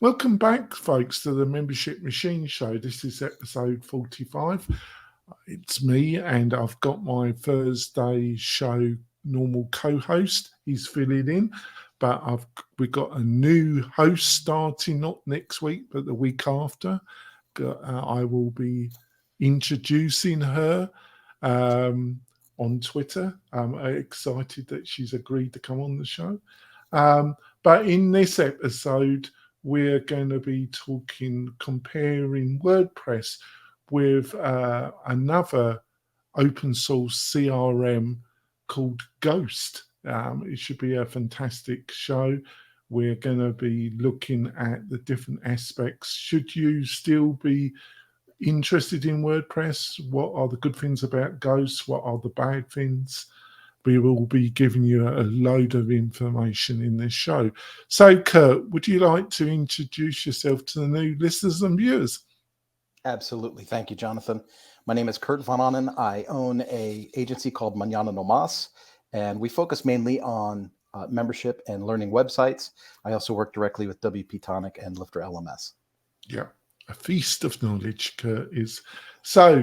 Welcome back, folks, to the Membership Machine Show. This is episode 45. It's me, and I've got my Thursday show normal co-host. He's filling in, but we've got a new host starting, not next week, but the week after. I will be introducing her on Twitter. I'm excited that she's agreed to come on the show. But in this episode, we're going to be comparing WordPress with another open source CRM called Ghost. It should be a fantastic show. We're going to be looking at the different aspects. Should you still be interested in WordPress? What are the good things about Ghost? What are the bad things? We will be giving you a load of information in this show. So, Kurt, would you like to introduce yourself to the new listeners and viewers? Absolutely. Thank you, Jonathan. My name is Kurt Von Onen. I own an agency called Mañana No Mas, and we focus mainly on membership and learning websites. I also work directly with WP-Tonic and Lifter LMS. Yeah, a feast of knowledge, Kurt is. So,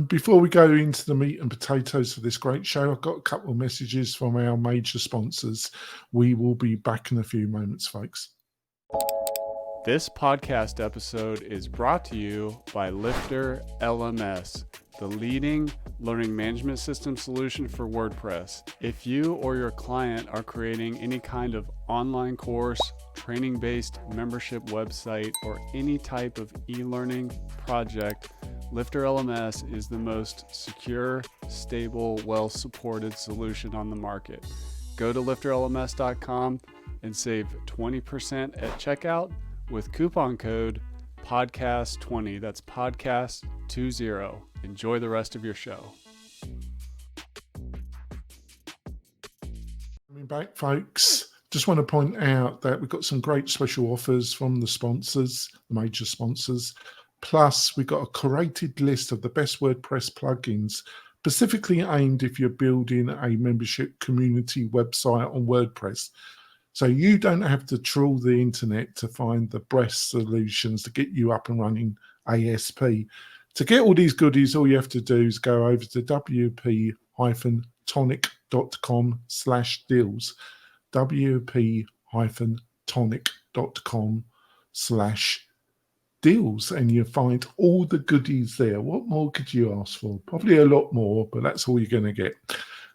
before we go into the meat and potatoes of this great show, I've got a couple of messages from our major sponsors. We will be back in a few moments, folks. This podcast episode is brought to you by Lifter LMS, the leading learning management system solution for WordPress. If you or your client are creating any kind of online course, training-based membership website, or any type of e-learning project, Lifter LMS is the most secure, stable, well-supported solution on the market. Go to lifterlms.com and save 20% at checkout with coupon code podcast20. That's podcast20. Enjoy the rest of your show. Coming back, folks. Just want to point out that we've got some great special offers from the sponsors, the major sponsors. Plus, we've got a curated list of the best WordPress plugins, specifically aimed if you're building a membership community website on WordPress. So you don't have to trawl the internet to find the best solutions to get you up and running ASP. To get all these goodies, all you have to do is go over to wp-tonic.com/deals. wp-tonic.com/deals, and you find all the goodies there. What more could you ask for? Probably a lot more, but that's all you're going to get.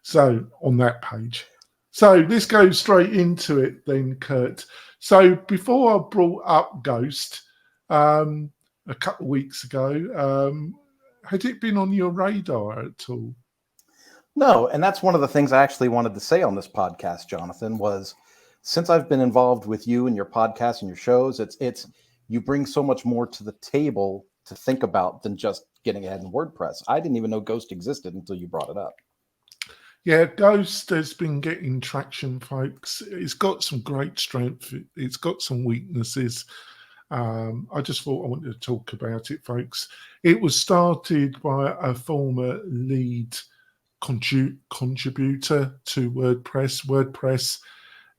So on that page. So let's go straight into it then, Kurt. So before I brought up Ghost a couple of weeks ago, had it been on your radar at all? No, and that's one of the things I actually wanted to say on this podcast, Jonathan, was since I've been involved with you and your podcast and your shows, it's you bring so much more to the table to think about than just getting ahead in WordPress. I didn't even know Ghost existed until you brought it up. Yeah, Ghost has been getting traction, folks. It's got some great strength. It's got some weaknesses. I just thought I wanted to talk about it, folks. It was started by a former lead contributor to WordPress. WordPress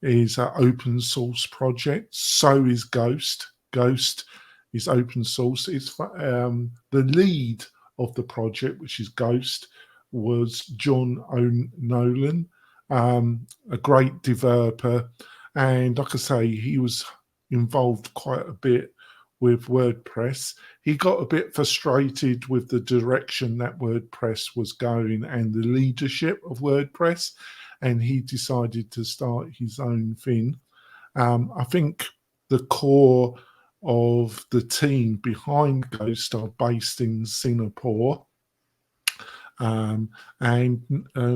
is an open source project. So is Ghost. Ghost is open source. It's the lead of the project, which is Ghost, was John O'Nolan, a great developer. And like I say, he was involved quite a bit with WordPress. He got a bit frustrated with the direction that WordPress was going and the leadership of WordPress, and he decided to start his own thing. I think the core of the team behind Ghost are based in Singapore. And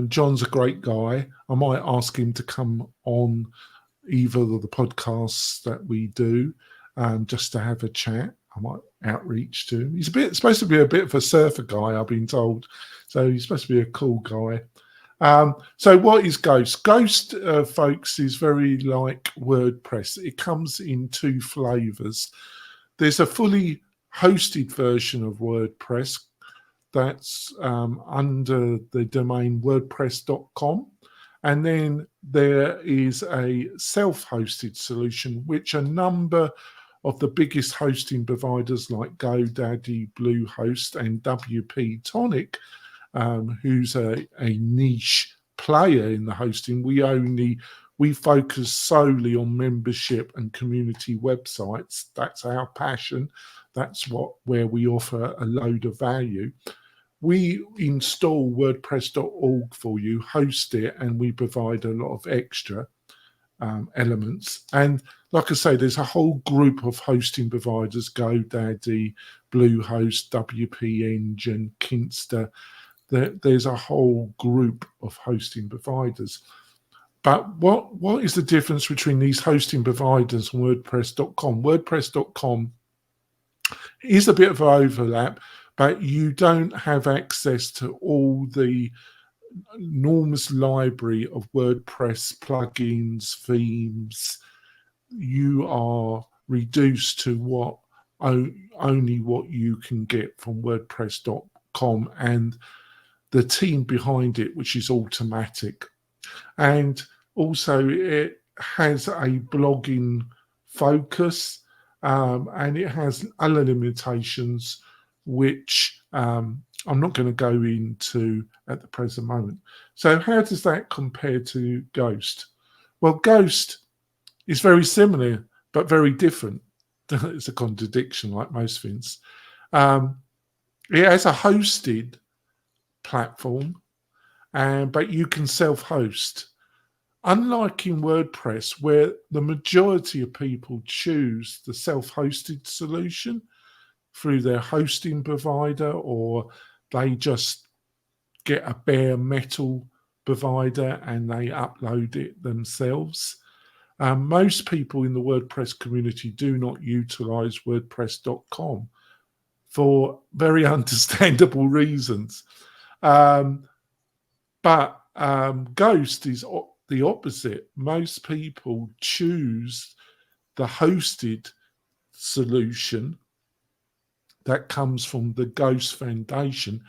John's a great guy. I might ask him to come on either of the podcasts that we do, just to have a chat. I might outreach to him. He's supposed to be a bit of a surfer guy, I've been told. So he's supposed to be a cool guy. So what is Ghost? Ghost, folks, is very like WordPress. It comes in two flavors. There's a fully hosted version of WordPress that's under the domain wordpress.com. And then there is a self-hosted solution, which a number of the biggest hosting providers like GoDaddy, Bluehost, and WP-Tonic, who's a niche player in the hosting. We focus solely on membership and community websites. That's our passion. That's where we offer a load of value. We install WordPress.org for you, host it, and we provide a lot of extra elements. And like I say, there's a whole group of hosting providers: GoDaddy, Bluehost, WP Engine, Kinsta. There's a whole group of hosting providers. But what is the difference between these hosting providers and WordPress.com? WordPress.com is a bit of an overlap, but you don't have access to all the enormous library of WordPress plugins, themes. You are reduced to only what you can get from WordPress.com and the team behind it, which is Automatic. And also it has a blogging focus, and it has other limitations which I'm not going to go into at the present moment. So how does that compare to Ghost? Well, Ghost is very similar but very different. It's a contradiction, like most things. It has a hosted platform, but you can self-host. Unlike in WordPress, where the majority of people choose the self-hosted solution through their hosting provider, or they just get a bare metal provider and they upload it themselves. Most people in the WordPress community do not utilize WordPress.com for very understandable reasons. But Ghost is the opposite. Most people choose the hosted solution that comes from the Ghost Foundation.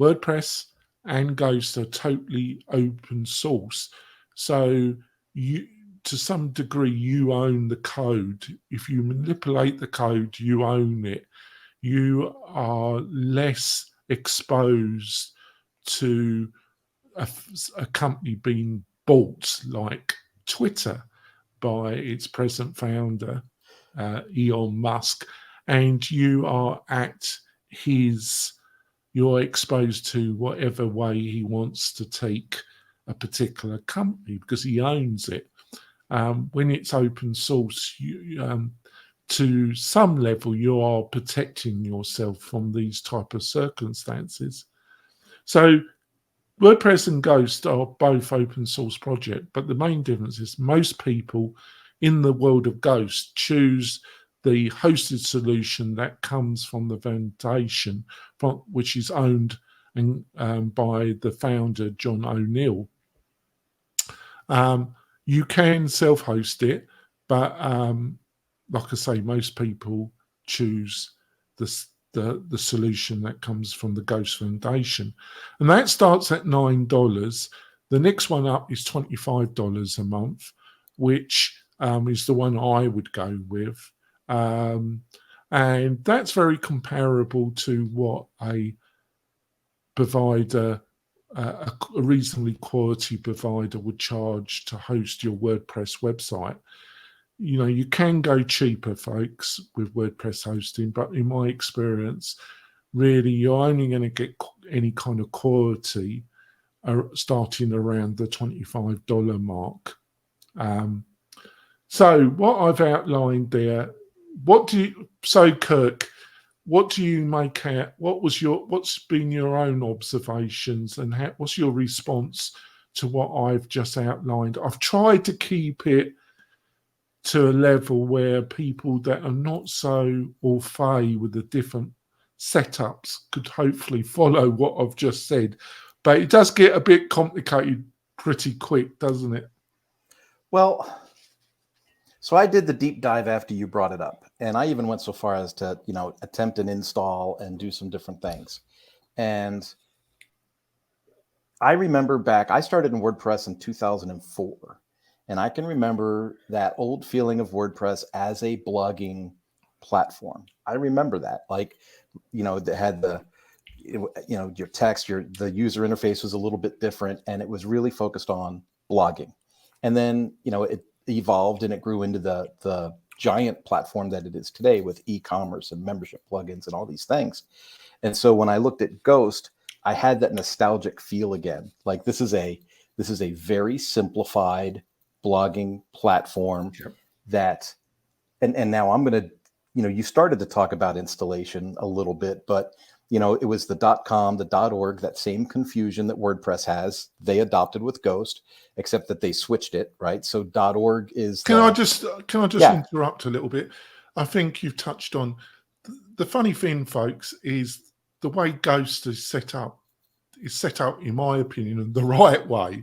WordPress and Ghost are totally open source. So to some degree, you own the code. If you manipulate the code, you own it. You are less exposed to a company being bought, like Twitter, by its present founder, Elon Musk, and you're exposed to whatever way he wants to take a particular company because he owns it. When it's open source, to some level, you are protecting yourself from these type of circumstances. So WordPress and Ghost are both open source projects, but the main difference is most people in the world of Ghost choose the hosted solution that comes from the foundation, which is owned by the founder, John O'Neill. You can self-host it, but like I say, most people choose the solution that comes from the Ghost Foundation. And that starts at $9. The next one up is $25 a month, which is the one I would go with. And that's very comparable to what a provider, a reasonably quality provider, would charge to host your WordPress website. You know, you can go cheaper, folks, with WordPress hosting, but in my experience, really, you're only going to get any kind of quality starting around the $25 mark. So what I've outlined there, Kirk, what do you make out? What's been your own observations, and what's your response to what I've just outlined? I've tried to keep it to a level where people that are not so au fait with the different setups could hopefully follow what I've just said. But it does get a bit complicated pretty quick, doesn't it? Well, so I did the deep dive after you brought it up, and I even went so far as to, attempt an install and do some different things. And I remember I started in WordPress in 2004, And I can remember that old feeling of WordPress as a blogging platform. I remember that. Like, it had your text, the user interface was a little bit different, and it was really focused on blogging. And then, it evolved and it grew into the giant platform that it is today with e-commerce and membership plugins and all these things. And so when I looked at Ghost, I had that nostalgic feel again. Like this is a very simplified blogging platform that, and now I'm going to, you started to talk about installation a little bit, but it was the .com, the .org, that same confusion that WordPress has. They adopted with Ghost, except that they switched it, right? So .org is. Can I just interrupt a little bit? I think you've touched on the funny thing, folks, is the way Ghost is set up. Is set up, in my opinion, the right way.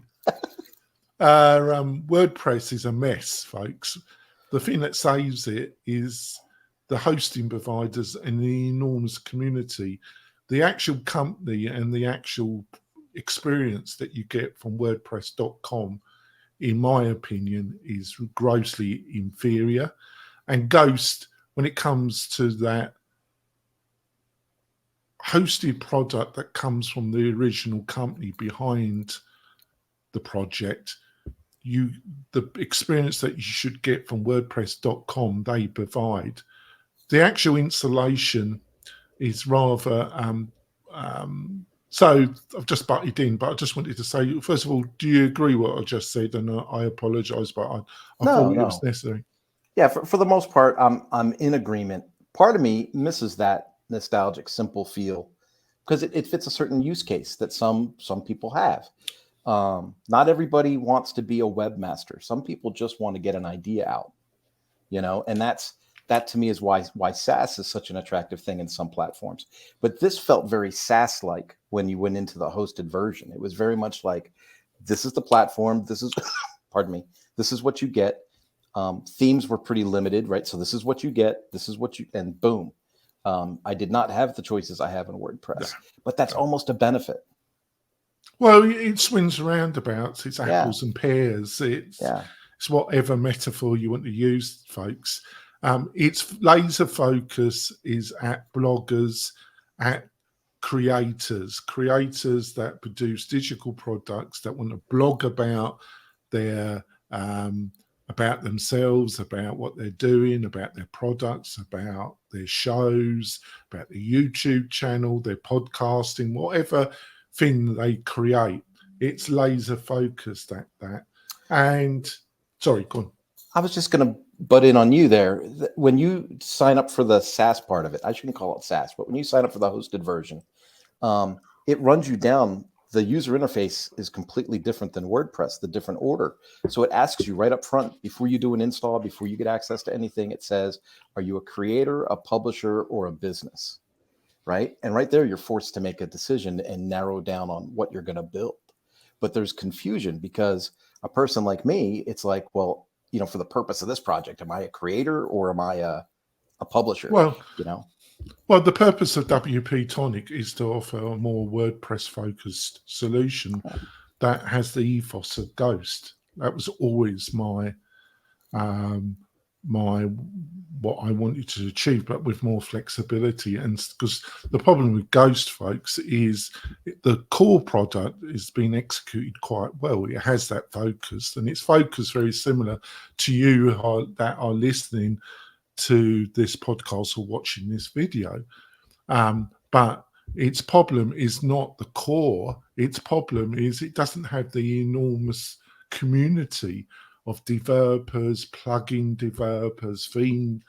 WordPress is a mess, folks. The thing that saves it is the hosting providers and the enormous community. The actual company and the actual experience that you get from WordPress.com, in my opinion, is grossly inferior. And Ghost, when it comes to that hosted product that comes from the original company behind the project, the experience that you should get from WordPress.com, they provide. The actual installation is rather so I've just butted in, but I just wanted to say, first of all, do you agree what I just said? And I apologize, but I thought it was necessary. Yeah, for the most part, I'm in agreement. Part of me misses that nostalgic, simple feel because it fits a certain use case that some people have. Not everybody wants to be a webmaster. Some people just want to get an idea out, and that to me is why SaaS is such an attractive thing in some platforms. But this felt very SaaS-like when you went into the hosted version. It was very much like, this is the platform. This is, pardon me, this is what you get. Themes were pretty limited, right? So this is what you get. This is what you, and boom. I did not have the choices I have in WordPress, but that's almost a benefit. Well, it swings roundabouts. It's apples and pears. It's whatever metaphor you want to use, folks. Its laser focus is at bloggers, at creators that produce digital products that want to blog about their about themselves, about what they're doing, about their products, about their shows, about their YouTube channel, their podcasting, whatever thing they create. It's laser focused at that. And sorry, go on. I was just going to butt in on you there. When you sign up for the SaaS part of it, I shouldn't call it SaaS, but when you sign up for the hosted version, it runs you down. The user interface is completely different than WordPress, the different order. So it asks you right up front, before you do an install, before you get access to anything, it says, are you a creator, a publisher, or a business? Right? And right there, you're forced to make a decision and narrow down on what you're going to build. But there's confusion because a person like me, it's like, well, for the purpose of this project, am I a creator or am I a publisher? Well, the purpose of WP-Tonic is to offer a more WordPress-focused solution that has the ethos of Ghost. That was always my what I wanted to achieve, but with more flexibility. And because the problem with Ghost, folks, is the core product is being executed quite well. It has that focus, and it's focused very similar to you that are listening to this podcast or watching this video. But its problem is not the core. Its problem is it doesn't have the enormous community of developers, plugin developers, theme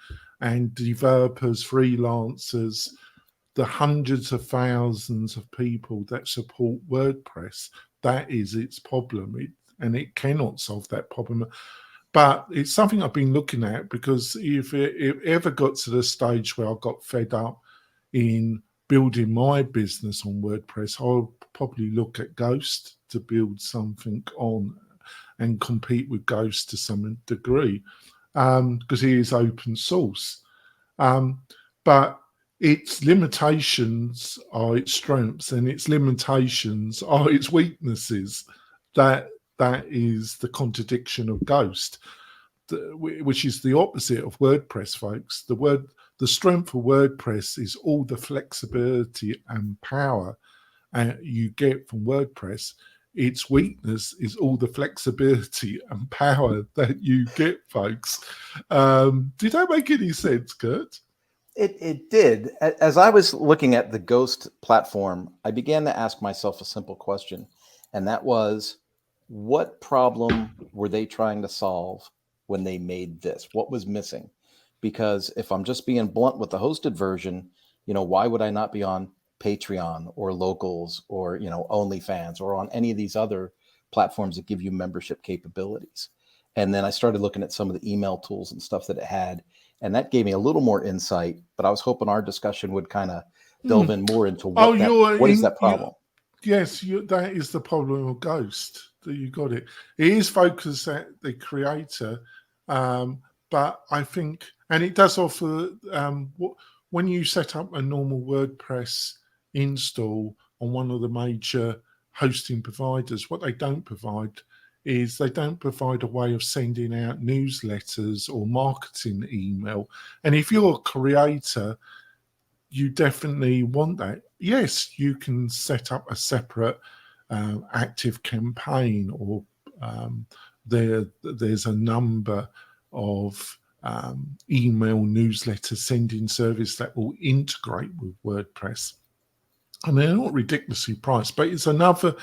and developers, freelancers, the hundreds of thousands of people that support WordPress. That is its problem, and it cannot solve that problem. But it's something I've been looking at, because if it ever got to the stage where I got fed up in building my business on WordPress, I'll probably look at Ghost to build something on and compete with Ghost to some degree, because it is open source. But its limitations are its strengths, and its limitations are its weaknesses. That that is the contradiction of Ghost, which is the opposite of WordPress, folks. The strength of WordPress is all the flexibility and power you get from WordPress. Its weakness is all the flexibility and power that you get, folks. Did that make any sense, Kurt? It did. As I was looking at the Ghost platform, I began to ask myself a simple question, and that was, what problem were they trying to solve when they made this? What was missing? Because if I'm just being blunt with the hosted version, why would I not be on Patreon or Locals or, OnlyFans or on any of these other platforms that give you membership capabilities? And then I started looking at some of the email tools and stuff that it had, and that gave me a little more insight, but I was hoping our discussion would kind of delve in more into what is that problem? Yes, that is the problem of Ghost. That you got it. It is focused at the creator, but I think, and it does offer, when you set up a normal WordPress install on one of the major hosting providers, what they don't provide is they don't provide a way of sending out newsletters or marketing email. And if you're a creator, you definitely want that. Yes, you can set up a separate active campaign, or there's a number of email newsletter sending service that will integrate with WordPress. And they're not ridiculously priced, but it's another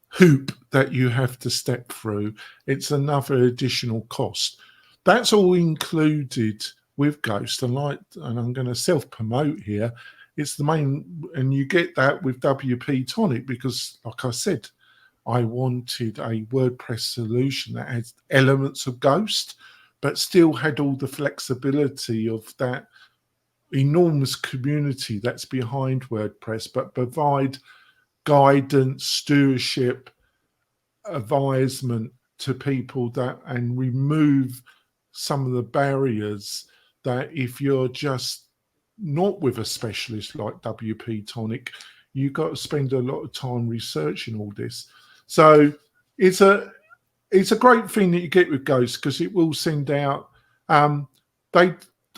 hoop that you have to step through. It's another additional cost. That's all included with Ghost. And I'm going to self-promote here. It's the main, and you get that with WP-Tonic because, like I said, I wanted a WordPress solution that had elements of Ghost, but still had all the flexibility of that enormous community that's behind WordPress, but provide guidance, stewardship, advisement to people and remove some of the barriers that if you're just not with a specialist like WP-Tonic, you've got to spend a lot of time researching all this. So it's a great thing that you get with Ghost because it will send out they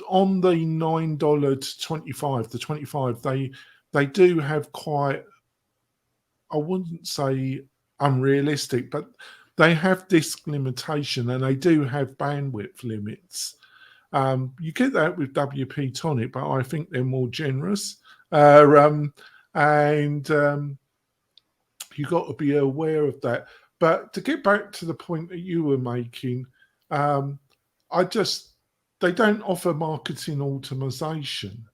on the $9 to $25 they do have quite, I wouldn't say unrealistic, but they have disk limitation and they do have bandwidth limits. You get that with WP-Tonic, but I think they're more generous. And you've got to be aware of that. But to get back to the point that you were making, they don't offer marketing automation.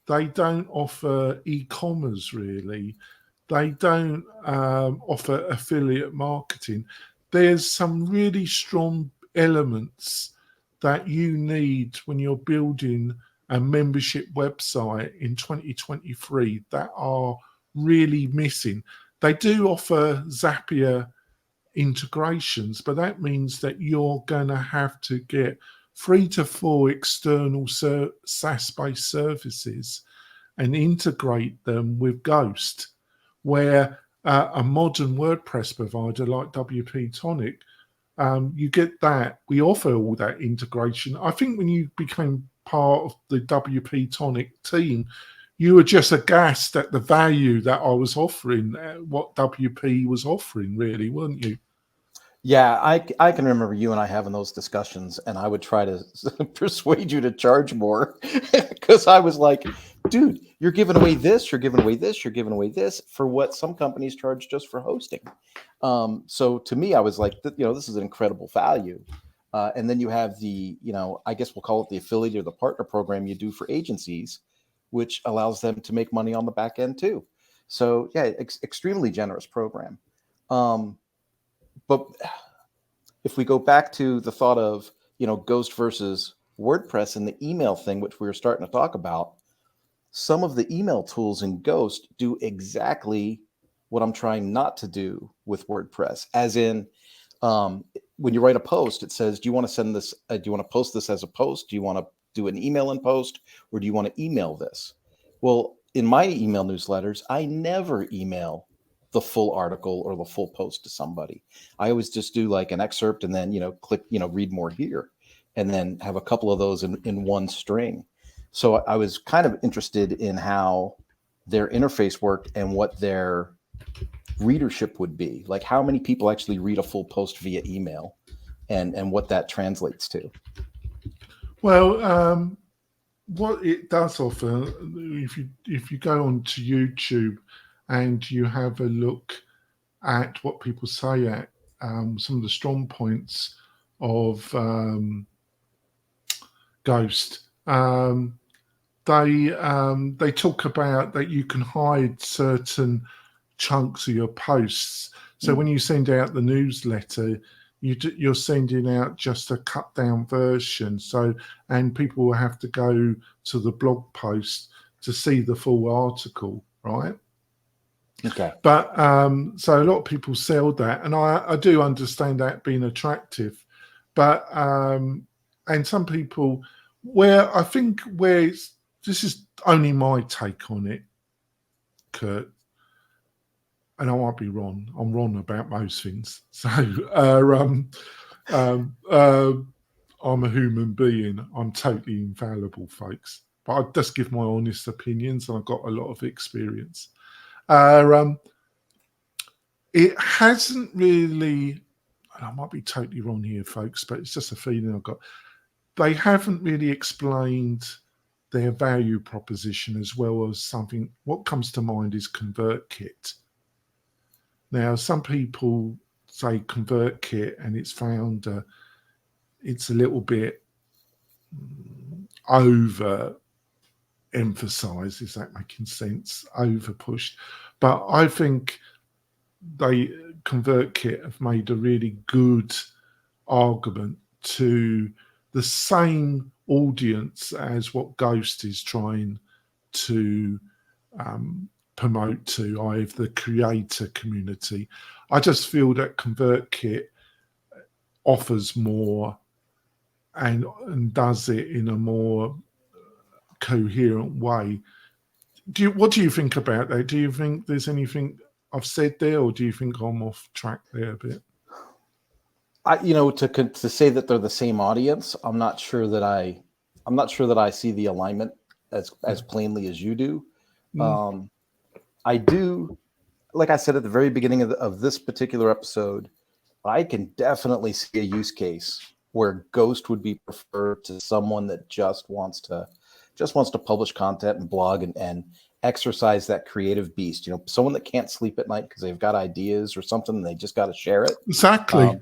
They don't offer e-commerce really. They don't offer affiliate marketing. There's some really strong elements that you need when you're building a membership website in 2023 that are really missing. They do offer Zapier integrations, but that means that you're going to have to get 3 to 4 external SaaS-based services and integrate them with Ghost, where a modern WordPress provider like WP-Tonic, you get that. We offer all that integration. I think when you became part of the WP-Tonic team, you were just aghast at the value that I was offering, what WP was offering, really, weren't you? Yeah, I can remember you and I having those discussions, and I would try to persuade you to charge more because I was like, dude, you're giving away this, you're giving away this, you're giving away this for what some companies charge just for hosting. So to me, I was like, this is an incredible value. And then you have the, I guess we'll call it the affiliate or the partner program you do for agencies, which allows them to make money on the back end too. So yeah, extremely generous program. But if we go back to the thought of, Ghost versus WordPress and the email thing, which we were starting to talk about, some of the email tools in Ghost do exactly what I'm trying not to do with WordPress. As in, when you write a post, it says, do you want to send this? Do you want to post this as a post? Do you want to do an email in post? Or do you want to email this? Well, in my email newsletters, I never email the full article or the full post to somebody. I always just do like an excerpt and then, click, read more here, and then have a couple of those in one string. So I was kind of interested in how their interface worked and what their readership would be, like how many people actually read a full post via email, and what that translates to. Well, what it does offer, if you go onto YouTube and you have a look at what people say at some of the strong points of Ghost, they talk about that you can hide certain chunks of your posts. So when you send out the newsletter, you're sending out just a cut down version. So, and people will have to go to the blog post to see the full article, right? Okay. But so a lot of people sell that, and I do understand that being attractive. But and some people, this is only my take on it, Kurt, and I might be wrong. I'm wrong about most things. So I'm a human being. I'm totally infallible, folks. But I just give my honest opinions, and I've got a lot of experience. It hasn't really, and I might be totally wrong here, folks, but it's just a feeling I've got. They haven't really explained their value proposition as well as something. What comes to mind is ConvertKit. Now, some people say ConvertKit, and it's found it's a little bit over emphasized. Is that making sense? Over pushed. But I think ConvertKit have made a really good argument to the same audience as what Ghost is trying to promote to, i.e. the creator community. I just feel that ConvertKit offers more and does it in a more coherent way. What do you think about that? Do you think there's anything I've said there, or do you think I'm off track there a bit? To say that they're the same audience, I'm not sure that I see the alignment as plainly as you do. I do, like I said at the very beginning of this particular episode, I can definitely see a use case where Ghost would be preferred to someone that just wants to publish content and blog and exercise that creative beast. Someone that can't sleep at night because they've got ideas or something and they just got to share it. Exactly.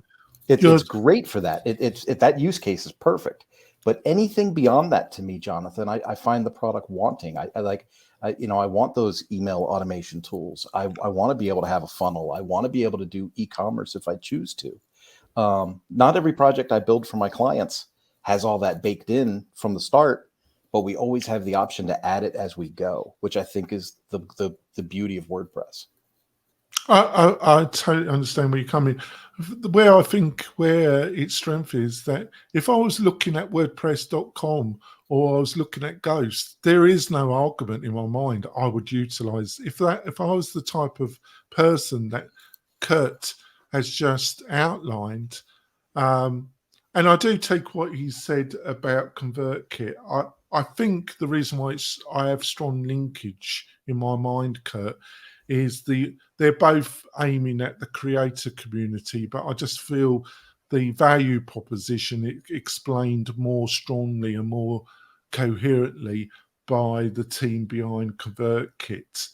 It's great for that. That use case is perfect. But anything beyond that, to me, Jonathan, I find the product wanting. I want those email automation tools. I want to be able to have a funnel. I want to be able to do e-commerce if I choose to. Not every project I build for my clients has all that baked in from the start, but we always have the option to add it as we go, which I think is the beauty of WordPress. I totally understand where you're coming. Where I think its strength is that if I was looking at WordPress.com or I was looking at Ghost, there is no argument in my mind I would utilize. If I was the type of person that Kurt has just outlined, and I do take what he said about ConvertKit. I think the reason why I have strong linkage in my mind, Kurt, is they're both aiming at the creator community, but I just feel the value proposition explained more strongly and more coherently by the team behind ConvertKit.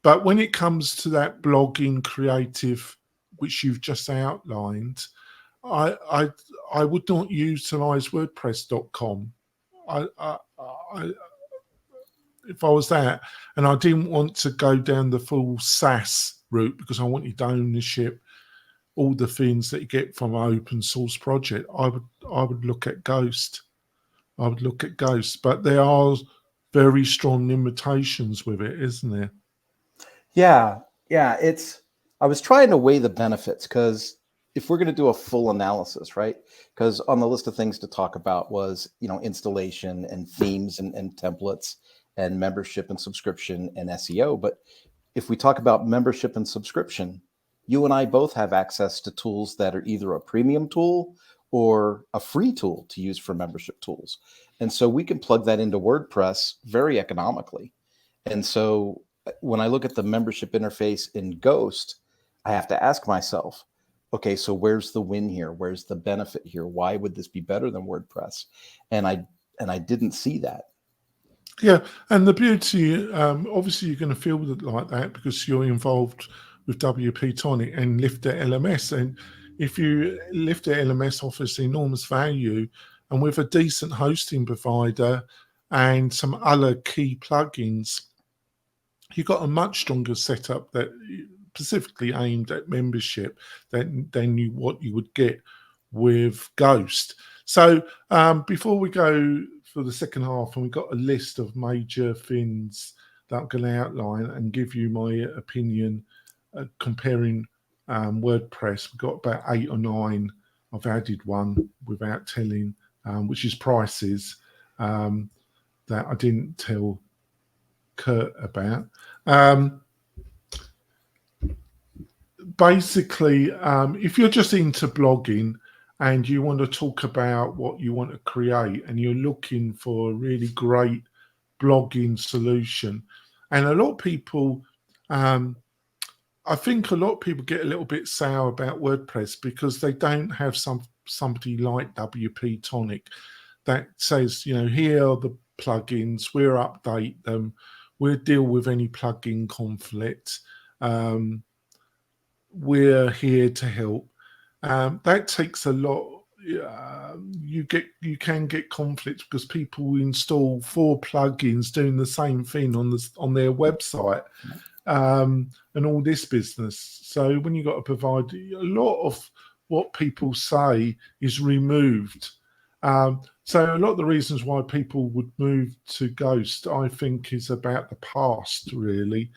But when it comes to that blogging creative, which you've just outlined, I would not utilize WordPress.com. If I was that, and I didn't want to go down the full SaaS route because I wanted ownership, all the things that you get from an open source project, I would look at Ghost. But there are very strong limitations with it, isn't there? Yeah. I was trying to weigh the benefits, because if we're going to do a full analysis, right? Because on the list of things to talk about was, installation and themes and templates and membership and subscription and SEO. But if we talk about membership and subscription, you and I both have access to tools that are either a premium tool or a free tool to use for membership tools. And so we can plug that into WordPress very economically. And so when I look at the membership interface in Ghost, I have to ask myself, okay, so where's the win here? Where's the benefit here? Why would this be better than WordPress? And I didn't see that. Yeah, and the beauty, obviously, you're going to feel it like that because you're involved with WP-Tonic and Lifter LMS. And if you Lifter LMS offers enormous value, and with a decent hosting provider and some other key plugins, you've got a much stronger setup that specifically aimed at membership than what you would get with Ghost. So before we go for the second half, and we've got a list of major things that I'm going to outline and give you my opinion comparing WordPress. We've got about 8 or 9. I've added one without telling, which is prices that I didn't tell Kurt about. Basically, if you're just into blogging and you want to talk about what you want to create and you're looking for a really great blogging solution, and a lot of people, I think a lot of people get a little bit sour about WordPress because they don't have somebody like WP-Tonic that says, you know, here are the plugins, we'll update them, we'll deal with any plugin conflict. We're here to help. That takes a lot. You can get conflict because people install 4 plugins doing the same thing on their website, and all this business. So when you got to provide, a lot of what people say is removed. So a lot of the reasons why people would move to Ghost, I think, is about the past, really.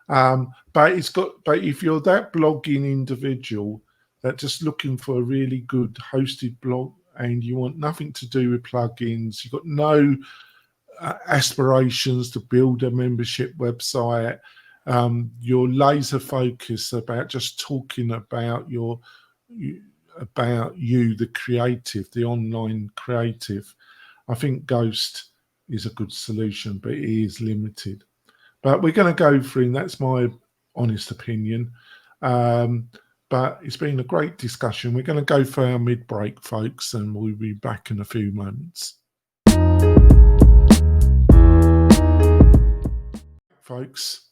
But if you're that blogging individual that just looking for a really good hosted blog and you want nothing to do with plugins, you've got no aspirations to build a membership website, you're laser focused about just talking about you, the creative, the online creative, I think Ghost is a good solution, but it is limited. But we're going to go through, and that's my honest opinion. But it's been a great discussion. We're going to go for our mid-break, folks, and we'll be back in a few moments. Folks,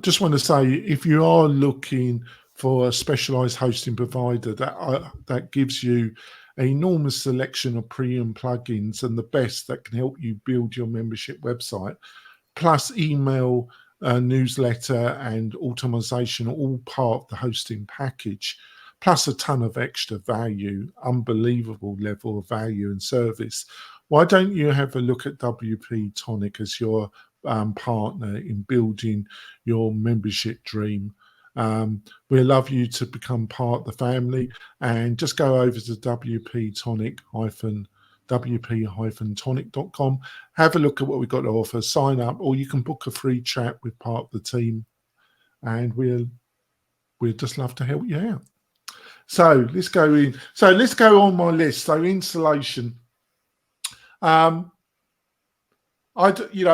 just want to say, if you are looking for a specialized hosting provider that gives you an enormous selection of premium plugins and the best that can help you build your membership website, plus email, newsletter and automation, all part of the hosting package, plus a ton of extra value, unbelievable level of value and service, why don't you have a look at WP-Tonic as your partner in building your membership dream? We'd love you to become part of the family, and just go over to WP-Tonic.com, have a look at what we've got to offer, sign up, or you can book a free chat with part of the team, and we'd just love to help you out. So let's go in. So let's go on my list. So installation. If you're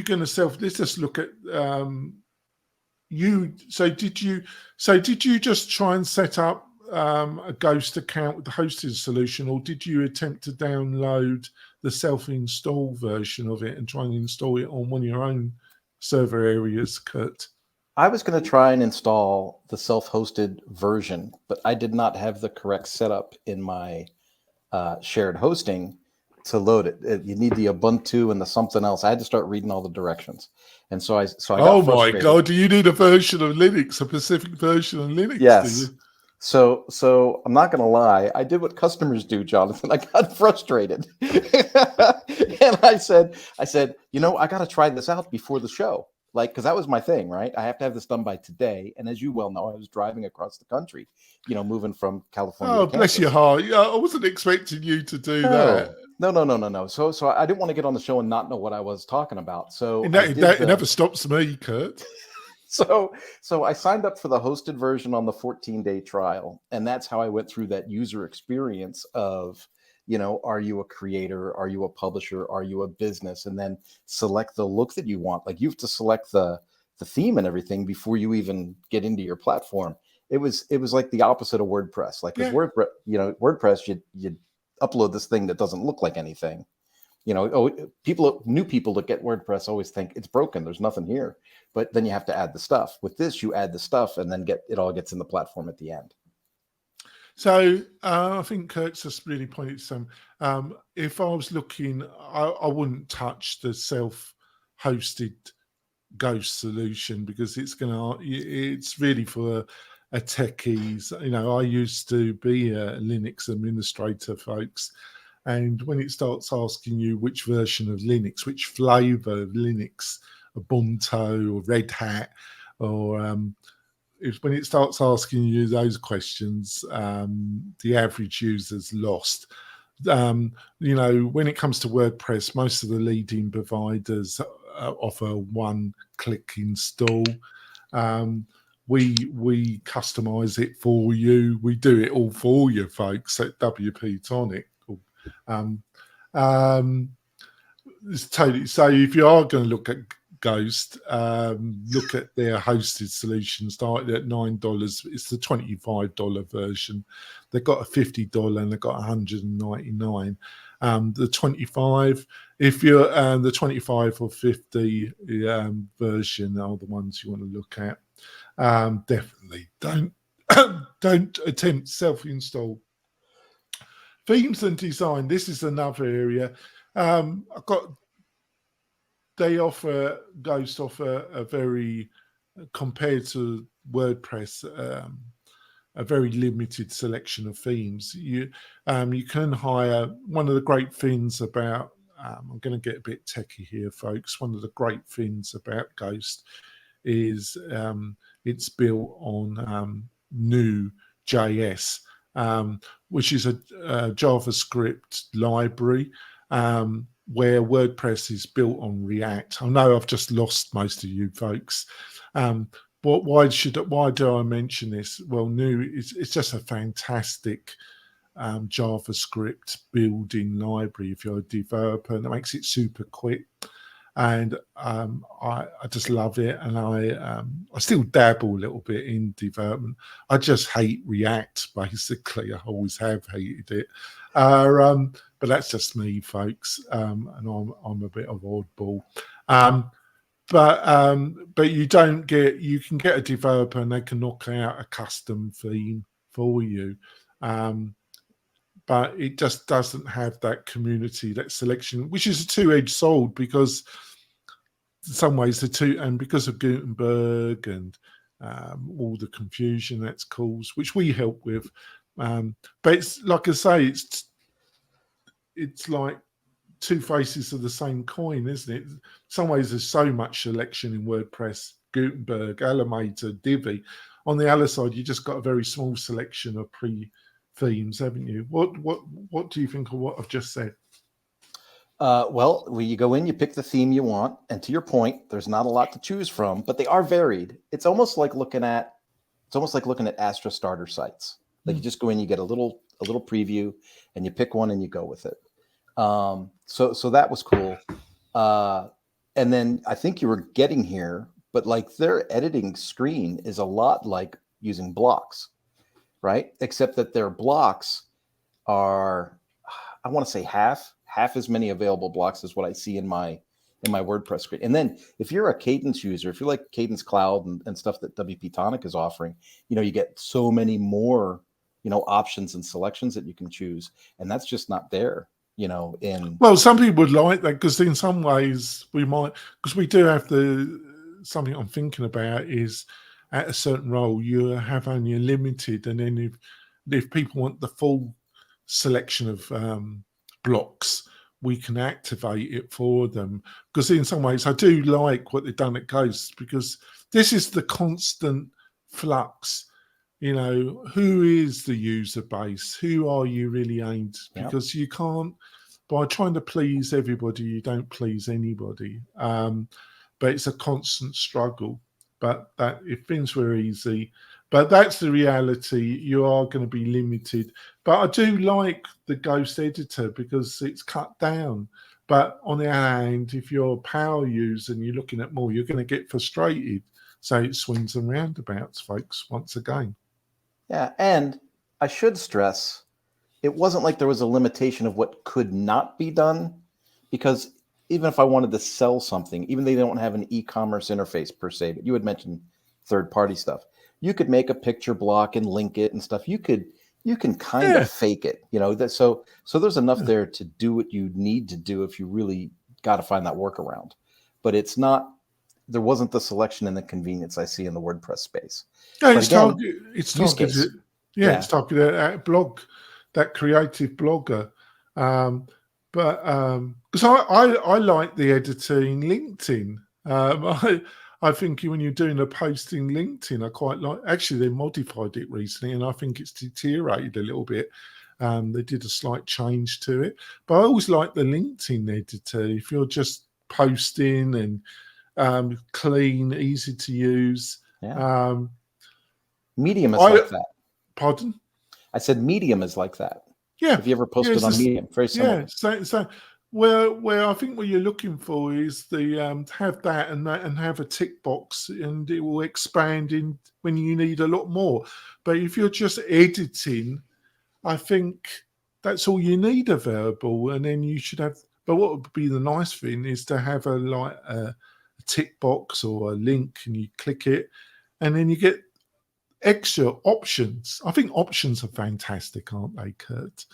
going to let's just look at you. So did you just try and set up a Ghost account with the hosting solution, or did you attempt to download the self-install version of it and try and install it on one of your own server areas, Kurt? I was going to try and install the self-hosted version, but I did not have the correct setup in my shared hosting to load it. You need the Ubuntu and the something else. I had to start reading all the directions, and so I got frustrated. My God! Do you need a version of Linux, a specific version of Linux? Yes. Do you? So I'm not going to lie. I did what customers do, Jonathan. I got frustrated, and I said, you know, I got to try this out before the show, because that was my thing, right? I have to have this done by today. And as you well know, I was driving across the country, moving from California. Oh, bless your heart! Yeah, I wasn't expecting you to do that. No. So I didn't want to get on the show and not know what I was talking about. So It never stops me, Kurt. So I signed up for the hosted version on the 14-day trial, and that's how I went through that user experience of, are you a creator? Are you a publisher? Are you a business? And then select the look that you want. Like, you have to select the theme and everything before you even get into your platform. It was like the opposite of WordPress. Like with WordPress, you upload this thing that doesn't look like anything. New people that get WordPress always think it's broken. There's nothing here, but then you have to add the stuff. With this, you add the stuff and then it all gets in the platform at the end. So I think Kurt's just really pointed to some. If I was looking, I wouldn't touch the self-hosted Ghost solution, because it's really for a techies. I used to be a Linux administrator, folks. And when it starts asking you which version of Linux, which flavor of Linux, Ubuntu or Red Hat, or when it starts asking you those questions, the average user's lost. When it comes to WordPress, most of the leading providers offer one-click install. We customize it for you. We do it all for you, folks, at WP-Tonic. It's totally. So if you are going to look at Ghost, look at their hosted solution, starting at $9. It's the $25 version. They've got a $50 and they've got $199. The 25, if you're the 25 or 50 version are the ones you want to look at. Definitely don't attempt self-install. Themes and design. This is another area. Ghost offer a very, compared to WordPress, a very limited selection of themes. You can hire. One of the great things about, I'm going to get a bit techie here, folks. One of the great things about Ghost is it's built on New.js, which is a JavaScript library, where WordPress is built on React. I know I've just lost most of you folks. But why do I mention this? Well, it's just a fantastic JavaScript building library if you're a developer, and it makes it super quick. And I just love it, and I still dabble a little bit in development. I just hate React, basically. I always have hated it, but that's just me, folks. And I'm a bit of oddball. But you can get a developer and they can knock out a custom theme for you. But it just doesn't have that community, that selection, which is a two-edged sword, because in some ways and because of Gutenberg and all the confusion that's caused, which we help with. But it's like I say, it's like two faces of the same coin, isn't it? In some ways, there's so much selection in WordPress, Gutenberg, Elementor, Divi. On the other side, you just got a very small selection of themes, haven't you? What do you think of what I've just said? Well, when you go in, you pick the theme you want, and to your point, there's not a lot to choose from, but they are varied. It's almost like looking at Astra starter sites. Like you just go in, you get a little preview, and you pick one and you go with it. So that was cool. And then I think you were getting here, but like their editing screen is a lot like using blocks, right? Except that their blocks are, I want to say half as many available blocks as what I see in my WordPress screen. And then if you're a Cadence user, if you like Cadence Cloud and stuff that WP-Tonic is offering, you get so many more, options and selections that you can choose. And that's just not there, Well, some people would like that, because in some ways we might, because we do have something I'm thinking about is at a certain role, you have only a limited, and then if people want the full selection of blocks, we can activate it for them. Because in some ways I do like what they've done at Ghost, because this is the constant flux. Who is the user base? Who are you really aimed? Because you can't, by trying to please everybody, you don't please anybody. But it's a constant struggle. But that if things were easy, but that's the reality. You are going to be limited. But I do like the Ghost editor because it's cut down. But on the other hand, if you're a power user and you're looking at more, you're going to get frustrated. So it swings and roundabouts, folks, once again. Yeah, and I should stress, it wasn't like there was a limitation of what could not be done, because even if I wanted to sell something, even though they don't have an e-commerce interface per se, but you had mentioned third-party stuff, you could make a picture block and link it and stuff. You can kind of fake it, so there's enough there to do what you need to do if you really got to find that workaround. But there wasn't the selection and the convenience I see in the WordPress space. Yeah, but it's targeted at blog, that creative blogger. But because I like the editor in LinkedIn. I think when you're doing a post in LinkedIn, I quite like. Actually, they modified it recently, and I think it's deteriorated a little bit. They did a slight change to it, but I always like the LinkedIn editor. If you're just posting and clean, easy to use. Yeah. Medium is like that. Pardon? I said Medium is like that. Yeah. Have you ever posted on Medium? Very similar. Yeah. So where I think what you're looking for is the have that and have a tick box, and it will expand in when you need a lot more. But if you're just editing, I think that's all you need available, and then you should have. But what would be the nice thing is to have a tick box or a link, and you click it, and then you get extra options. I think options are fantastic, aren't they, Kurt?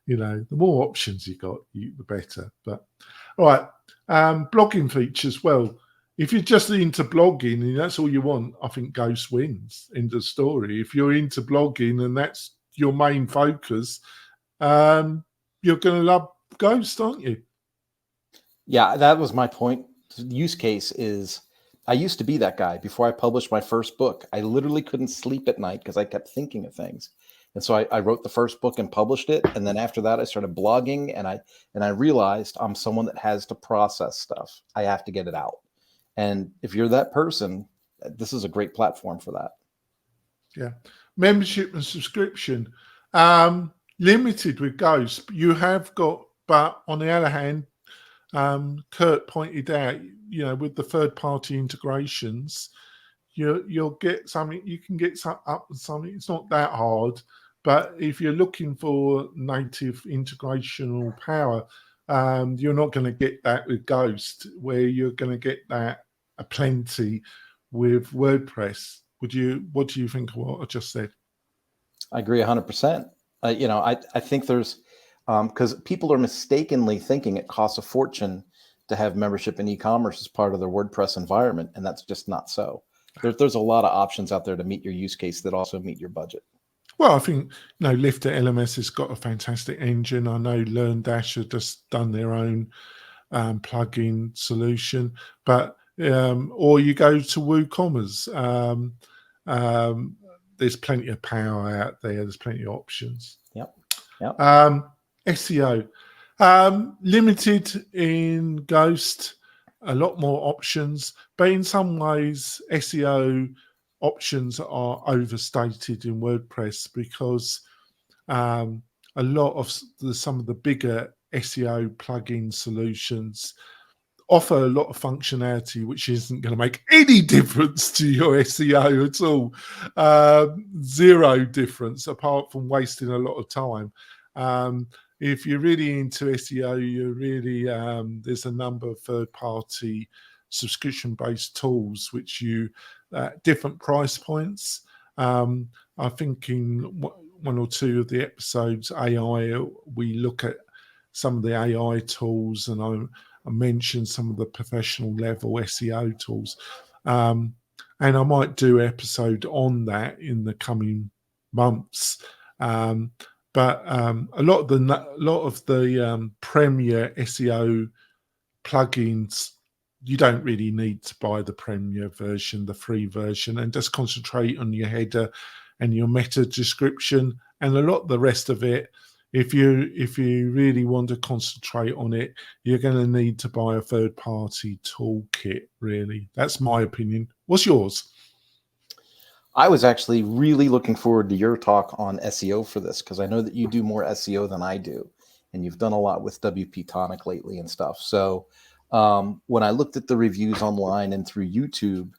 The more options you got, the better. But all right, blogging features. Well, if you're just into blogging and that's all you want, I think Ghost wins. End of story. If you're into blogging and that's your main focus, you're going to love Ghost, aren't you? Yeah, that was my point. The use case is, I used to be that guy before I published my first book. I literally couldn't sleep at night because I kept thinking of things. And so I wrote the first book and published it. And then after that, I started blogging, and I realized I'm someone that has to process stuff. I have to get it out. And if you're that person, this is a great platform for that. Yeah. Membership and subscription. Limited with Ghost. You have got, but on the other hand, Kurt pointed out, with the third-party integrations, you'll get something. You can get something. It's not that hard, but if you're looking for native integrational power, you're not going to get that with Ghost, where you're going to get that plenty with WordPress. What do you think of what I just said? I agree 100%. I think there's because people are mistakenly thinking it costs a fortune to have membership in e-commerce as part of their WordPress environment, and that's just not so. There's a lot of options out there to meet your use case that also meet your budget. Well, I think Lifter LMS has got a fantastic engine. I know LearnDash have just done their own plugin solution, but or you go to WooCommerce. There's plenty of power out there. There's plenty of options. Yep. SEO. Limited in Ghost, a lot more options, but in some ways SEO options are overstated in WordPress because a lot of some of the bigger SEO plugin solutions offer a lot of functionality which isn't going to make any difference to your SEO at all. Zero difference apart from wasting a lot of time. If you're really into SEO, there's a number of third-party subscription-based tools which you different price points. I think in one or two of the episodes, AI, we look at some of the AI tools, and I mentioned some of the professional level SEO tools, and I might do an episode on that in the coming months. But a lot of the Premier SEO plugins, you don't really need to buy the Premier version, the free version, and just concentrate on your header and your meta description. And a lot of the rest of it if you really want to concentrate on it, you're going to need to buy a third-party toolkit. Really, that's my opinion. What's yours? I was actually really looking forward to your talk on SEO for this, because I know that you do more SEO than I do, and you've done a lot with WP-Tonic lately and stuff. So when I looked at the reviews online and through YouTube,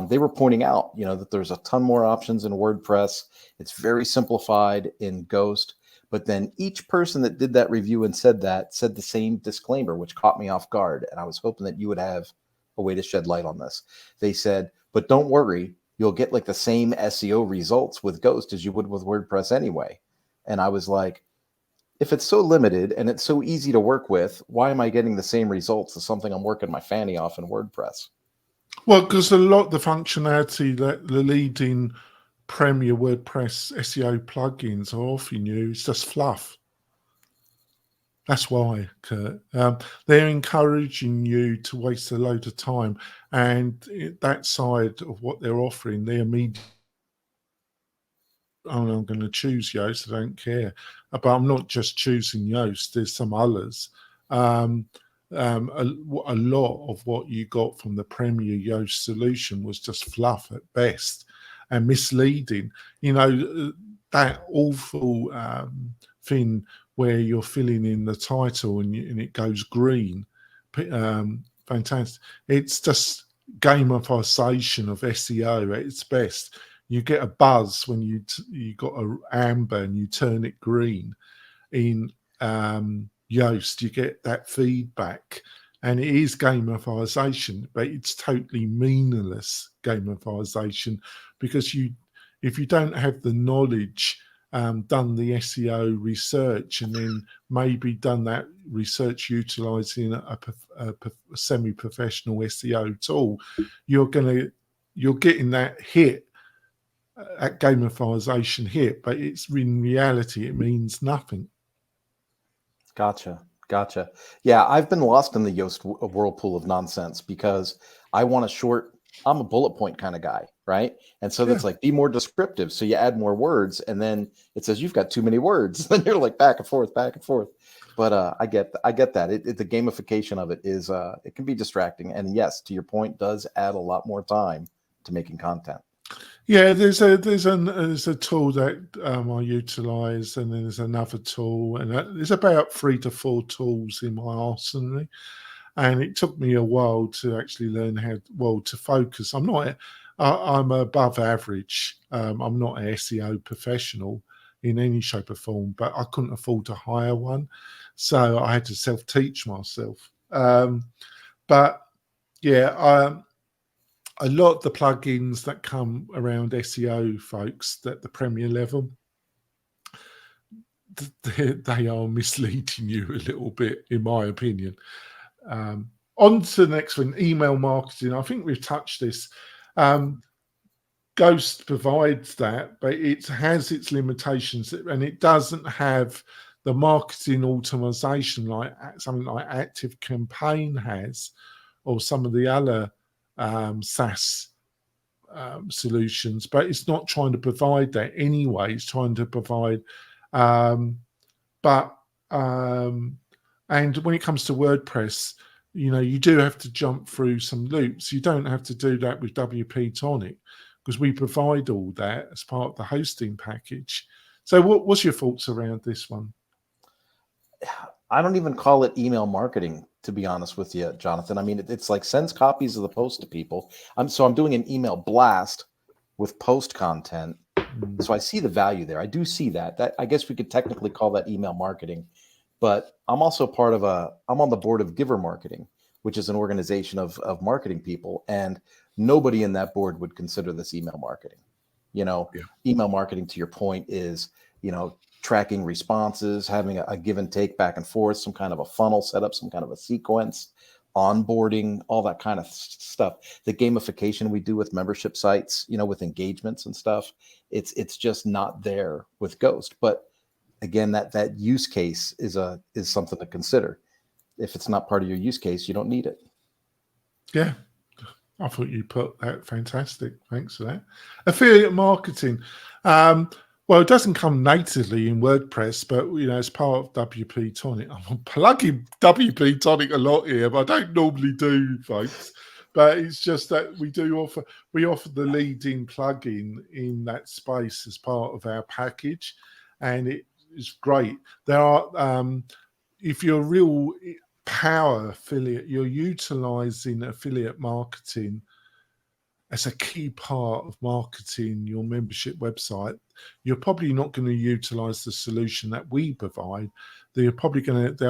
they were pointing out, that there's a ton more options in WordPress. It's very simplified in Ghost. But then each person that did that review and said the same disclaimer, which caught me off guard. And I was hoping that you would have a way to shed light on this. They said, but don't worry, you'll get like the same SEO results with Ghost as you would with WordPress anyway. And I was like, if it's so limited and it's so easy to work with, why am I getting the same results as something I'm working my fanny off in WordPress? Well, because a lot of the functionality that the leading Premier WordPress SEO plugins are offering you is just fluff. That's why, Kurt. They're encouraging you to waste a load of time, and that side of what they're offering, they're immediately, oh, I'm going to choose Yoast, I don't care. But I'm not just choosing Yoast, there's some others. A lot of what you got from the Premier Yoast solution was just fluff at best and misleading. That awful thing where you're filling in the title and it goes green. Fantastic. It's just gamification of SEO at its best. You get a buzz when you got a amber and you turn it green. In Yoast, you get that feedback, and it is gamification, but it's totally meaningless gamification, because if you don't have the knowledge, done the SEO research, and then maybe done that research utilizing a semi-professional SEO tool, you're getting that hit, that gamification hit, but it's in reality it means nothing. Gotcha. Yeah, I've been lost in the Yoast whirlpool of nonsense, because I'm a bullet point kind of guy, right? And so that's like, be more descriptive. So you add more words, and then it says you've got too many words. Then you're like back and forth. But I get that. The gamification of it is it can be distracting. And yes, to your point, does add a lot more time to making content. Yeah, there's a tool that I utilize, and then there's another tool, and there's about 3 to 4 tools in my arsenal. And it took me a while to actually learn to focus. I'm above average. I'm not an SEO professional in any shape or form, but I couldn't afford to hire one, so I had to self-teach myself. But yeah, a lot of the plugins that come around SEO folks at the Premier level, they are misleading you a little bit, in my opinion. On to the next one, email marketing. I think we've touched this. Ghost provides that, but it has its limitations, and it doesn't have the marketing automation like something like Active Campaign has, or some of the other SaaS solutions. But it's not trying to provide that anyway. It's trying to provide, and when it comes to WordPress, you do have to jump through some loops. You don't have to do that with WP-Tonic, because we provide all that as part of the hosting package. So what's your thoughts around this one? I don't even call it email marketing, to be honest with you, Jonathan. I mean, it's like sends copies of the post to people. I'm doing an email blast with post content. So I see the value there. I do see that. I guess we could technically call that email marketing. But I'm also I'm on the board of Giver Marketing, which is an organization of marketing people. And nobody in that board would consider this email marketing. Email marketing, to your point, is, tracking responses, having a give and take back and forth, some kind of a funnel setup, some kind of a sequence, onboarding, all that kind of stuff. The gamification we do with membership sites, with engagements and stuff, it's just not there with Ghost. But again, that use case is something to consider. If it's not part of your use case, you don't need it. Yeah, I thought you put that fantastic. Thanks for that. Affiliate marketing. Well, it doesn't come natively in WordPress, but it's part of WP-Tonic. I'm plugging WP-Tonic a lot here, but I don't normally do, folks. But it's just that we offer the lead-in plugin in that space as part of our package, and it is great. There are if you're a real power affiliate, you're utilizing affiliate marketing as a key part of marketing your membership website. You're probably not going to utilize the solution that we provide. There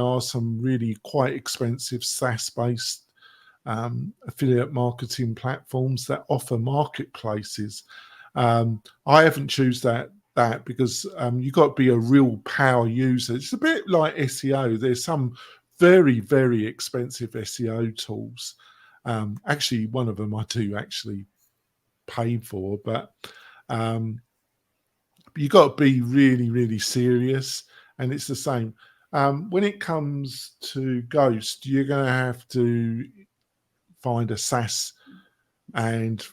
are some really quite expensive SaaS-based affiliate marketing platforms that offer marketplaces. I haven't chosen that because you've got to be a real power user. It's a bit like SEO. There's some very, very expensive SEO tools. Actually, one of them I do actually pay for, but you got to be really, really serious. And it's the same. When it comes to Ghost, you're going to have to find a SaaS and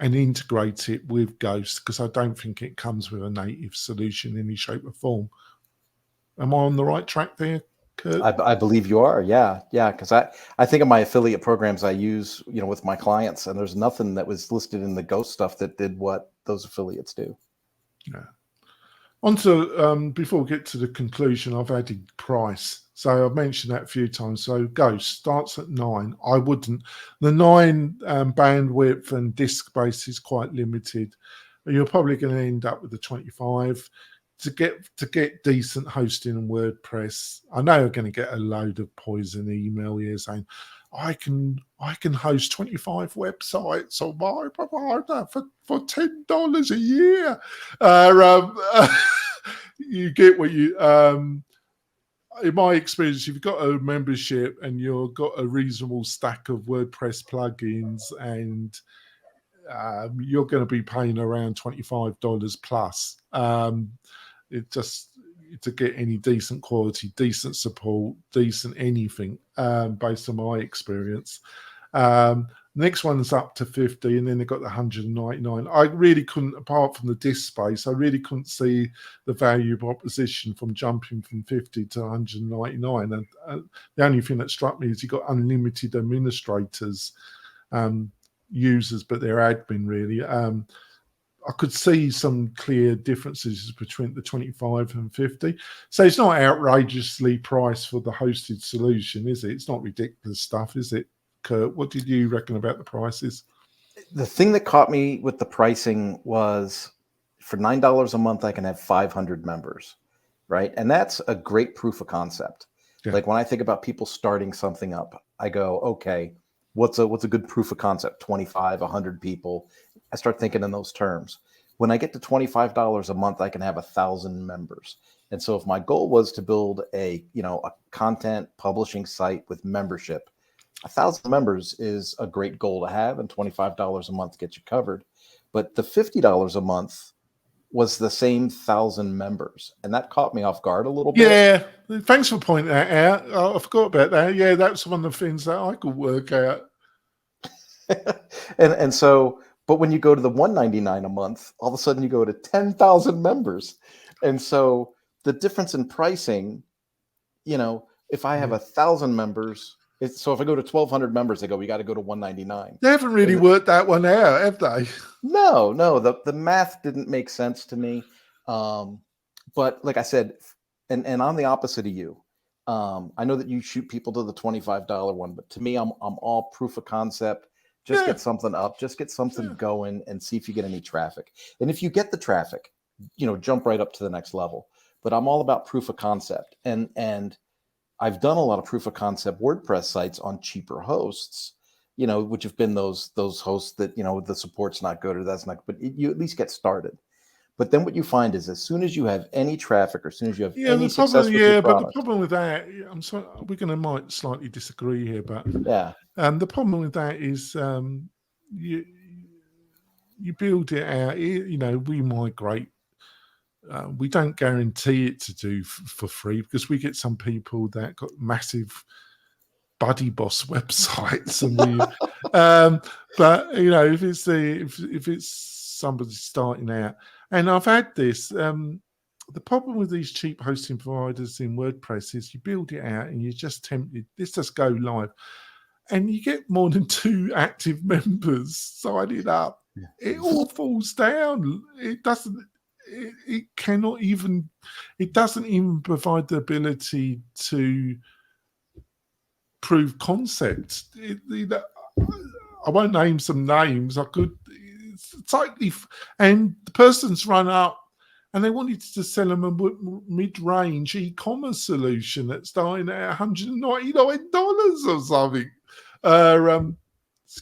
integrate it with Ghost, because I don't think it comes with a native solution in any shape or form. Am I on the right track there, Kurt? I believe you are. Yeah. Because I think of my affiliate programs I use, with my clients, and there's nothing that was listed in the Ghost stuff that did what those affiliates do. Yeah. Before we get to the conclusion, I've added price. So I've mentioned that a few times. So Ghost starts at $9. I wouldn't. The 9 bandwidth and disk space is quite limited. You're probably going to end up with the 25. To get decent hosting and WordPress, I know you're going to get a load of poison email here saying, I can host 25 websites on my provider for $10 a year. You get what you. In my experience, if you've got a membership and you've got a reasonable stack of WordPress plugins, and you're going to be paying around $25 plus. It just to get any decent quality, decent support, decent anything, based on my experience. Next one's up to 50, and then they've got the 199. I really couldn't, apart from the disk space, I really couldn't see the value proposition from jumping from 50 to 199. And the only thing that struck me is you've got unlimited administrators, users, but they're admin really. I could see some clear differences between the 25 and 50. So it's not outrageously priced for the hosted solution, is it? It's not ridiculous stuff, is it, Kurt? What did you reckon about the prices? The thing that caught me with the pricing was for $9 a month, I can have 500 members, right? And that's a great proof of concept. Yeah. Like when I think about people starting something up, I go, okay, what's a good proof of concept? 25, 100 people. I start thinking in those terms. When I get to $25 a month, I can have 1,000 members. And so if my goal was to build a content publishing site with membership, 1,000 members is a great goal to have, and $25 a month gets you covered. But the $50 a month was the same 1,000 members, and that caught me off guard a little bit. Yeah, thanks for pointing that out. I forgot about that. Yeah, that's one of the things that I could work out. and so, but when you go to the $199 a month, all of a sudden you go to 10,000 members, and so the difference in pricing, if I have 1,000 members. So if I go to 1,200 members, they go, we got to go to $199. They haven't really worked that one out, have they? No. The math didn't make sense to me. But like I said, and I'm the opposite of you. I know that you shoot people to the $25 one, but to me, I'm all proof of concept. Just get something up, just get something going, and see if you get any traffic. And if you get the traffic, jump right up to the next level. But I'm all about proof of concept, and I've done a lot of proof of concept WordPress sites on cheaper hosts, which have been those hosts that, the support's not good or that's not, but you at least get started. But then what you find is as soon as you have any traffic or as soon as you have any success with your product, but the problem with that, I'm sorry, might slightly disagree here, but yeah. The problem with that is you build it out, we migrate. We don't guarantee it to do for free, because we get some people that got massive buddy boss websites, and we, but if it's somebody starting out, and I've had this. The problem with these cheap hosting providers in WordPress is you build it out and you're just tempted. Let's just go live, and you get more than 2 active members signing up. It all falls down. It doesn't. It cannot even. It doesn't even provide the ability to prove concept. I won't name some names. I could. It's totally. And the person's run up, and they wanted to sell them a mid-range e-commerce solution that's starting at $199 or something.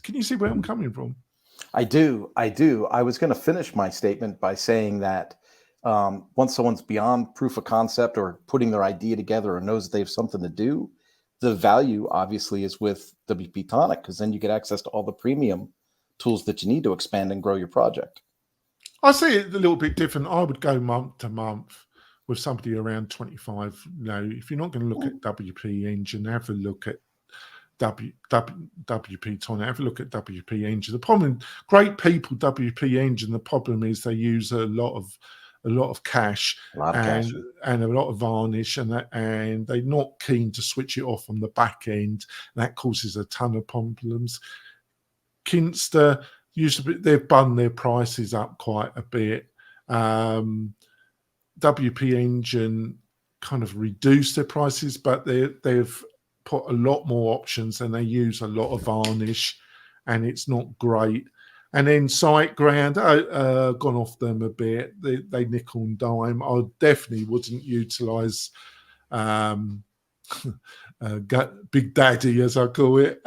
Can you see where I'm coming from? I do. I was going to finish my statement by saying that once someone's beyond proof of concept or putting their idea together or knows they have something to do, the value obviously is with WP-Tonic, because then you get access to all the premium tools that you need to expand and grow your project. I see it a little bit different. I would go month to month with somebody around 25. If you're not going to look at WP Engine, have a look at WP-Tonic, have a look at WP Engine. The problem, great people, WP Engine, the problem is they use a lot of cache and a lot of varnish, and they're not keen to switch it off on the back end. That causes a ton of problems. Kinster they've bun their prices up quite a bit. WP Engine kind of reduced their prices, but they've put a lot more options and they use a lot of varnish, and it's not great. And then SiteGround, gone off them a bit. They nickel and dime. I definitely wouldn't utilize Big Daddy, as I call it.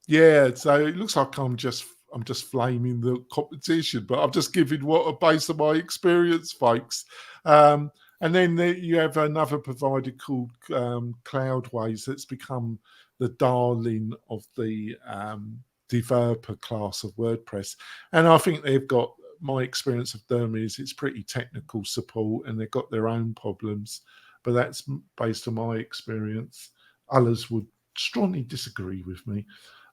Yeah, so it looks like I'm just flaming the competition, but I'm just giving based on my experience, folks. And then you have another provider called Cloudways that's become the darling of the developer class of WordPress. And I think they've got, my experience of them is it's pretty technical support and they've got their own problems, but that's based on my experience. Others would strongly disagree with me.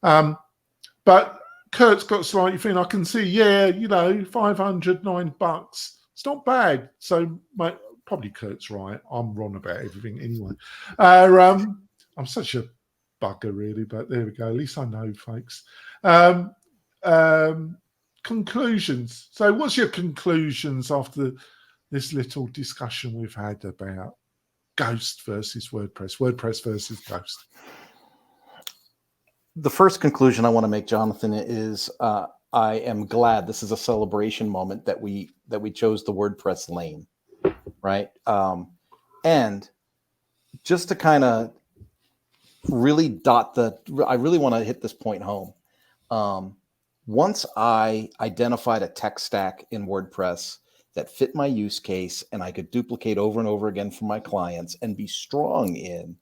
But Kurt's got slightly thin. I can see, $509. It's not bad. So probably Kurt's right. I'm wrong about everything anyway. I'm such a bugger, really, but there we go. At least I know, folks. Conclusions. So what's your conclusions after this little discussion we've had about Ghost versus WordPress, WordPress versus Ghost? The first conclusion I want to make, Jonathan, is I am glad this is a celebration moment that we chose the WordPress lane, right? And just to kind of really I really want to hit this point home. Once I identified a tech stack in WordPress that fit my use case and I could duplicate over and over again for my clients and be strong in,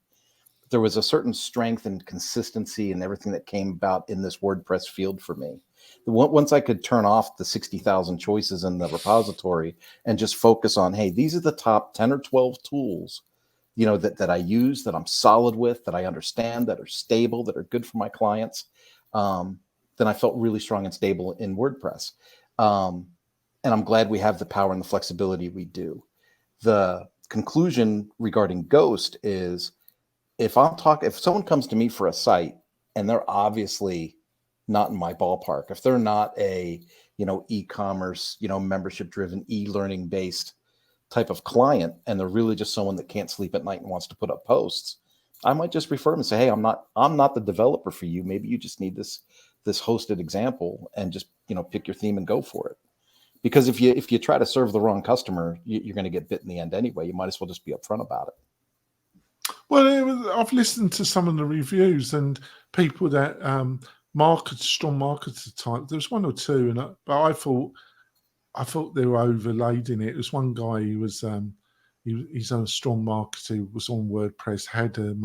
there was a certain strength and consistency and everything that came about in this WordPress field for me. Once I could turn off the 60,000 choices in the repository and just focus on, hey, these are the top 10 or 12 tools, that I use, that I'm solid with, that I understand, that are stable, that are good for my clients, then I felt really strong and stable in WordPress. And I'm glad we have the power and the flexibility we do. The conclusion regarding Ghost is, if someone comes to me for a site and they're obviously not in my ballpark, if they're not a, e-commerce, membership driven, e-learning based type of client, and they're really just someone that can't sleep at night and wants to put up posts, I might just refer them and say, hey, I'm not the developer for you. Maybe you just need this hosted example, and just, pick your theme and go for it. Because if you try to serve the wrong customer, you're going to get bit in the end anyway. You might as well just be upfront about it. Well, I've listened to some of the reviews and people that strong marketer type. There's one or two, but I thought they were overlaid in it. There's one guy who was he's a strong marketer, was on WordPress, had a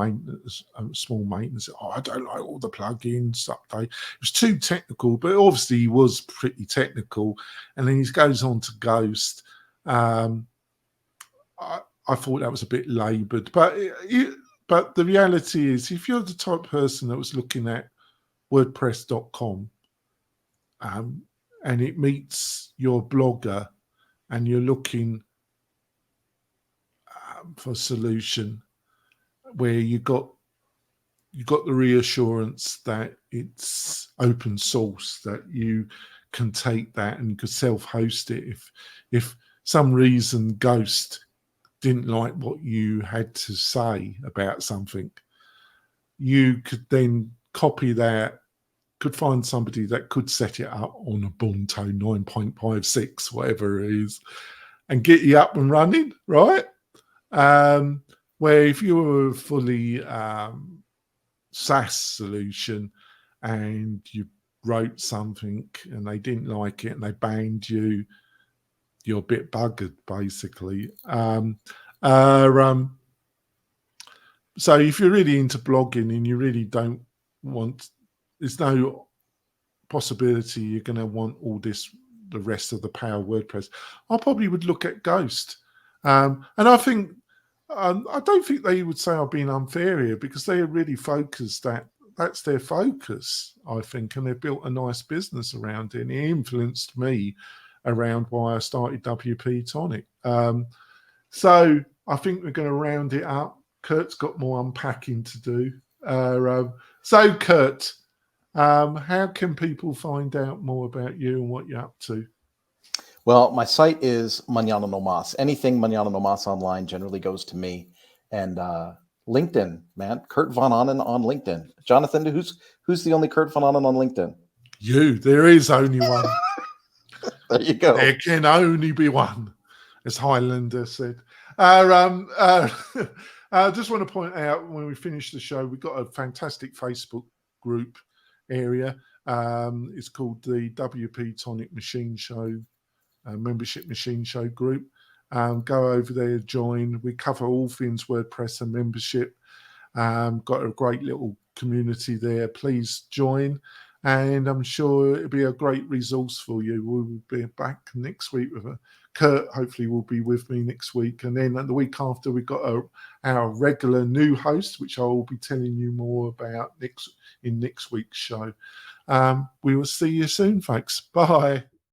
small maintenance. Oh, I don't like all the plugins update. It was too technical, but obviously he was pretty technical. And then he goes on to Ghost. I thought that was a bit laboured, but the reality is, if you're the type of person that was looking at WordPress.com, and it meets your blogger, and you're looking for a solution where you got the reassurance that it's open source, that you can take that and you could self-host it. If some reason Ghost didn't like what you had to say about something, you could then copy that, could find somebody that could set it up on a Ubuntu 9.56, whatever it is, and get you up and running, right? Where if you were a fully SaaS solution and you wrote something and they didn't like it and they banned you, you're a bit buggered, basically. So if you're really into blogging and you really don't want, there's no possibility you're going to want all this, the rest of the power of WordPress, I probably would look at Ghost. And I think, I don't think they would say I've been unfair here, because they are really focused, that's their focus, I think, and they've built a nice business around it. And it influenced me around why I started WP-Tonic. So I think we're going to round it up. Kurt's got more unpacking to do. So Kurt, how can people find out more about you and what you're up to? Well, my site is Mañana No Mas. Anything Mañana No Mas online generally goes to me. And LinkedIn, man, Kurt Von Onen on LinkedIn. Jonathan, who's the only Kurt Von Onen on LinkedIn? You. There is only one. There you go. There can only be one, as Highlander said. I just want to point out, when we finish the show, we've got a fantastic Facebook group area. It's called the WP-Tonic Machine Show, Membership Machine Show group. Go over there, join. We cover all things WordPress and membership. Got a great little community there. Please join, and I'm sure it'll be a great resource for you. We'll be back next week with Kurt. Hopefully will be with me next week, and then the week after we've got our regular new host, which I will be telling you more about in next week's show. We will see you soon, folks. Bye.